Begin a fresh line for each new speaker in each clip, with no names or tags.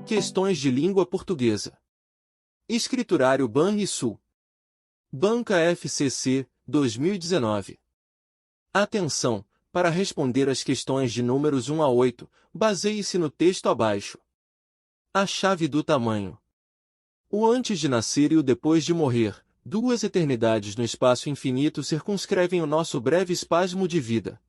Questões de língua portuguesa. Escriturário Banrisul. Banca FCC, 2019. Atenção! Para responder às questões de números 1 a 8, baseie-se no texto abaixo. A chave do tamanho. O antes de nascer e o depois de morrer, duas eternidades no espaço infinito circunscrevem o nosso breve espasmo de vida.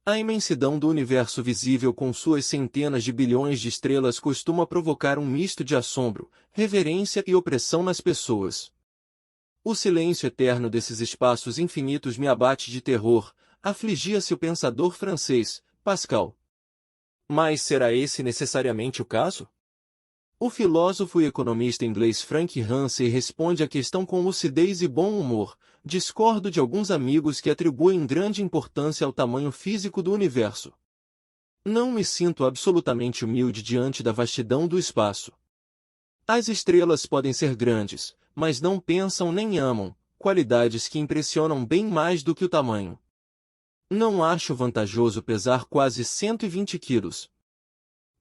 A imensidão do universo visível com suas centenas de bilhões de estrelas costuma provocar um misto de assombro, reverência e opressão nas pessoas. O silêncio eterno desses espaços infinitos me abate de terror, afligia-se o pensador francês, Pascal. Mas será esse necessariamente o caso? O filósofo e economista inglês Frank Hansen responde à questão com lucidez e bom humor. Discordo de alguns amigos que atribuem grande importância ao tamanho físico do universo. Não me sinto absolutamente humilde diante da vastidão do espaço. As estrelas podem ser grandes, mas não pensam nem amam, qualidades que impressionam bem mais do que o tamanho. Não acho vantajoso pesar quase 120 quilos.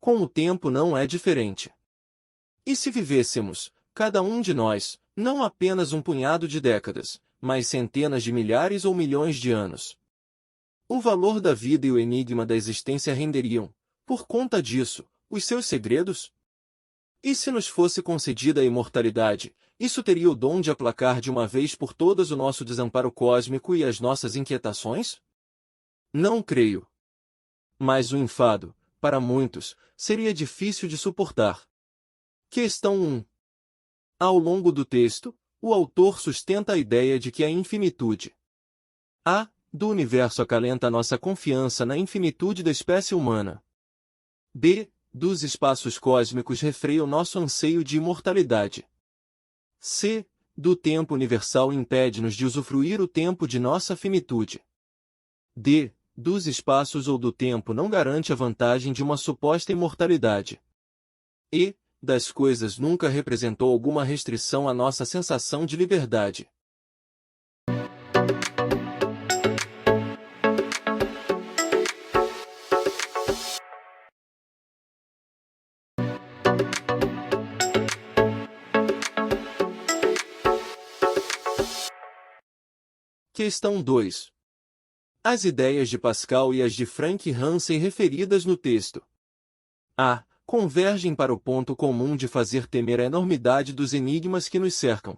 Com o tempo não é diferente. E se vivêssemos, cada um de nós, não apenas um punhado de décadas, mas centenas de milhares ou milhões de anos? O valor da vida e o enigma da existência renderiam, por conta disso, os seus segredos? E se nos fosse concedida a imortalidade, isso teria o dom de aplacar de uma vez por todas o nosso desamparo cósmico e as nossas inquietações? Não creio. Mas o enfado, para muitos, seria difícil de suportar. Questão 1. Ao longo do texto, o autor sustenta a ideia de que a infinitude do universo acalenta nossa confiança na infinitude da espécie humana. B. Dos espaços cósmicos refreia o nosso anseio de imortalidade. C. Do tempo universal impede-nos de usufruir o tempo de nossa finitude. D. Dos espaços ou do tempo não garante a vantagem de uma suposta imortalidade. E. Das coisas nunca representou alguma restrição à nossa sensação de liberdade. Questão 2. As ideias de Pascal e as de Frank Hansen referidas no texto A. Convergem para o ponto comum de fazer temer a enormidade dos enigmas que nos cercam.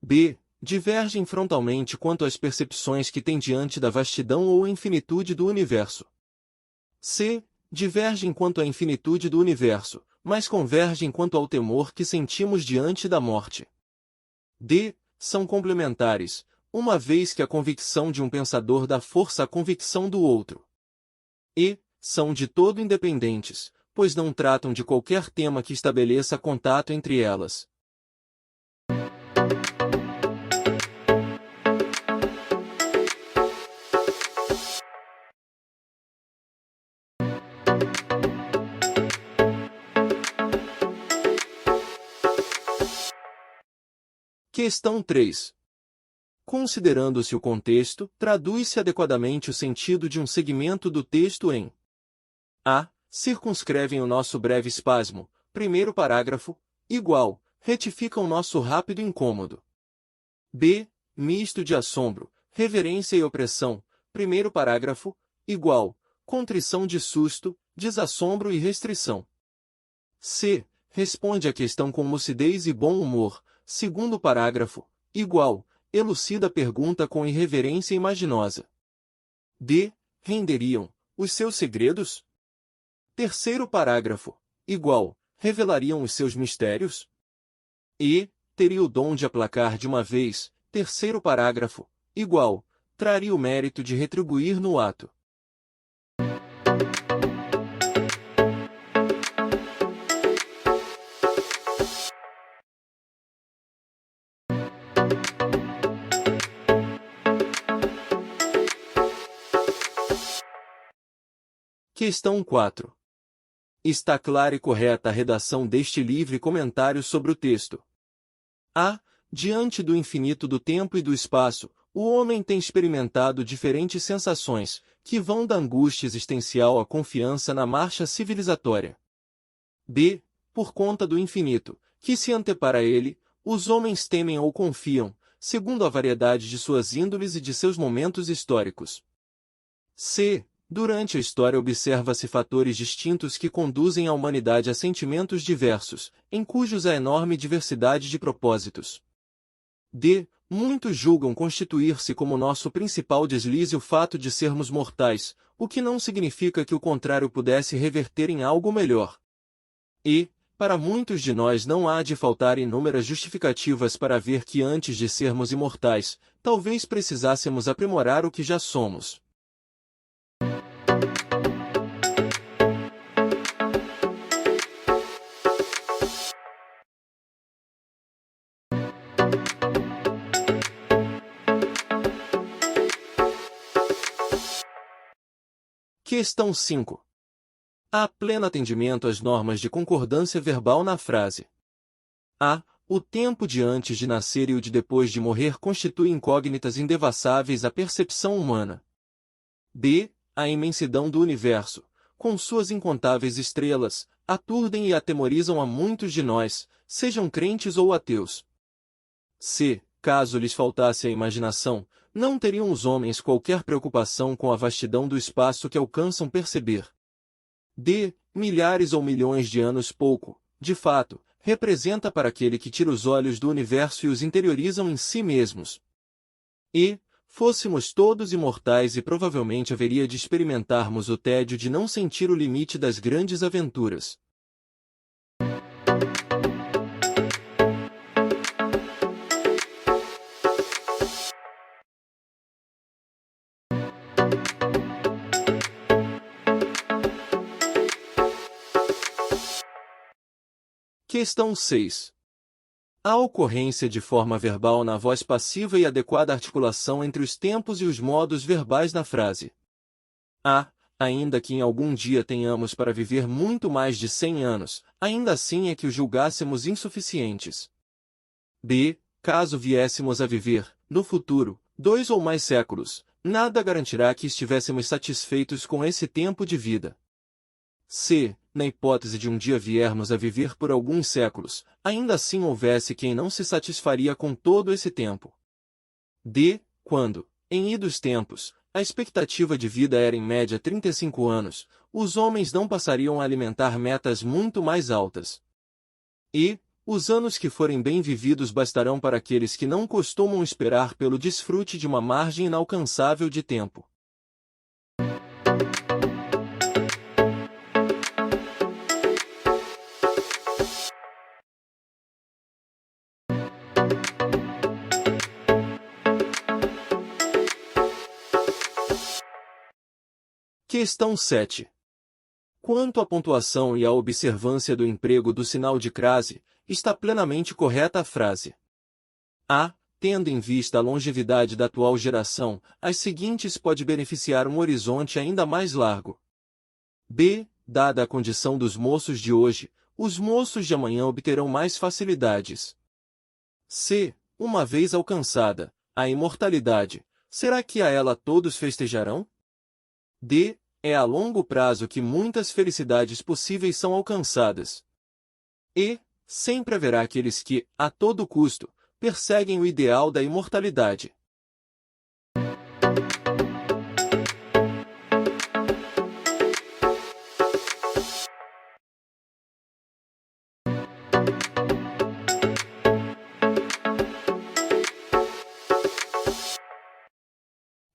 B. Divergem frontalmente quanto às percepções que têm diante da vastidão ou infinitude do universo. C. Divergem quanto à infinitude do universo, mas convergem quanto ao temor que sentimos diante da morte. D. São complementares, uma vez que a convicção de um pensador dá força à convicção do outro. E. São de todo independentes, pois não tratam de qualquer tema que estabeleça contato entre elas. Questão 3. Considerando-se o contexto, traduz-se adequadamente o sentido de um segmento do texto em A. Circunscrevem o nosso breve espasmo, primeiro parágrafo, igual, retificam nosso rápido incômodo. B. Misto de assombro, reverência e opressão, primeiro parágrafo, igual, contrição de susto, desassombro e restrição. C. Responde à questão com lucidez e bom humor, segundo parágrafo, igual, elucida a pergunta com irreverência imaginosa. D. Renderiam, os seus segredos? Terceiro parágrafo, igual, revelariam os seus mistérios? E. Teria o dom de aplacar de uma vez, terceiro parágrafo, igual, traria o mérito de retribuir no ato. Questão 4. Está clara e correta a redação deste livre comentário sobre o texto. A. Diante do infinito do tempo e do espaço, o homem tem experimentado diferentes sensações, que vão da angústia existencial à confiança na marcha civilizatória. B. por conta do infinito, que se antepara a ele, os homens temem ou confiam, segundo a variedade de suas índoles e de seus momentos históricos. C. Durante a história observa-se fatores distintos que conduzem a humanidade a sentimentos diversos, em cujos há enorme diversidade de propósitos. D. Muitos julgam constituir-se como nosso principal deslize o fato de sermos mortais, o que não significa que o contrário pudesse reverter em algo melhor. E, para muitos de nós não há de faltar inúmeras justificativas para ver que antes de sermos imortais, talvez precisássemos aprimorar o que já somos. Questão 5. Há pleno atendimento às normas de concordância verbal na frase. A. O tempo de antes de nascer e o de depois de morrer constituem incógnitas indevassáveis à percepção humana. B. A imensidão do universo, com suas incontáveis estrelas, aturdem e atemorizam a muitos de nós, sejam crentes ou ateus. C. Caso lhes faltasse a imaginação, não teriam os homens qualquer preocupação com a vastidão do espaço que alcançam perceber. D. Milhares ou milhões de anos pouco, de fato, representa para aquele que tira os olhos do universo e os interiorizam em si mesmos. E, fôssemos todos imortais e provavelmente haveria de experimentarmos o tédio de não sentir o limite das grandes aventuras. Questão 6. A ocorrência de forma verbal na voz passiva e adequada articulação entre os tempos e os modos verbais na frase. A. Ainda que em algum dia tenhamos para viver muito mais de 100 anos, ainda assim é que os julgássemos insuficientes. B. Caso viéssemos a viver, no futuro, 2 ou mais séculos, nada garantirá que estivéssemos satisfeitos com esse tempo de vida. C. Na hipótese de um dia viermos a viver por alguns séculos, ainda assim houvesse quem não se satisfaria com todo esse tempo. D. Quando, em idos tempos, a expectativa de vida era em média 35 anos, os homens não passariam a alimentar metas muito mais altas. E, os anos que forem bem vividos bastarão para aqueles que não costumam esperar pelo desfrute de uma margem inalcançável de tempo. Questão 7. Quanto à pontuação e à observância do emprego do sinal de crase, está plenamente correta a frase. A. Tendo em vista a longevidade da atual geração, as seguintes pode beneficiar um horizonte ainda mais largo. B. Dada a condição dos moços de hoje, os moços de amanhã obterão mais facilidades. C. Uma vez alcançada, a imortalidade, será que a ela todos festejarão? D. É a longo prazo que muitas felicidades possíveis são alcançadas. E. Sempre haverá aqueles que, a todo custo, perseguem o ideal da imortalidade.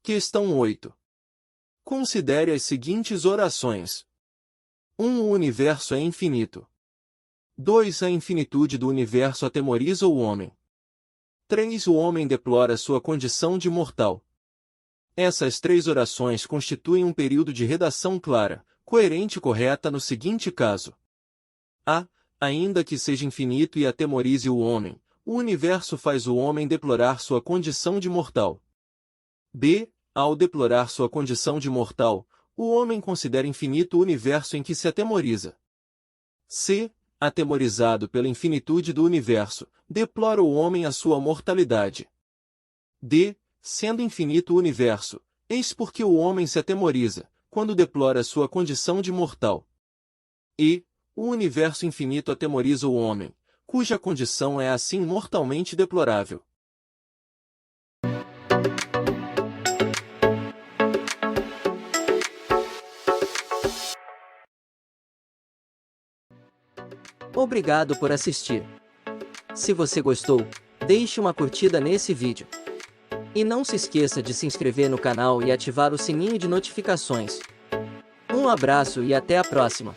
Questão 8. Considere as seguintes orações. 1. O universo é infinito. 2. A infinitude do universo atemoriza o homem. 3. O homem deplora sua condição de mortal. Essas 3 orações constituem um período de redação clara, coerente e correta no seguinte caso. A. Ainda que seja infinito e atemorize o homem, o universo faz o homem deplorar sua condição de mortal. B. Ao deplorar sua condição de mortal, o homem considera infinito o universo em que se atemoriza. C. Atemorizado pela infinitude do universo, deplora o homem a sua mortalidade. D. Sendo infinito o universo, eis porque o homem se atemoriza, quando deplora sua condição de mortal. E. O universo infinito atemoriza o homem, cuja condição é assim mortalmente deplorável.
Obrigado por assistir. Se você gostou, deixe uma curtida nesse vídeo. E não se esqueça de se inscrever no canal e ativar o sininho de notificações. Um abraço e até a próxima!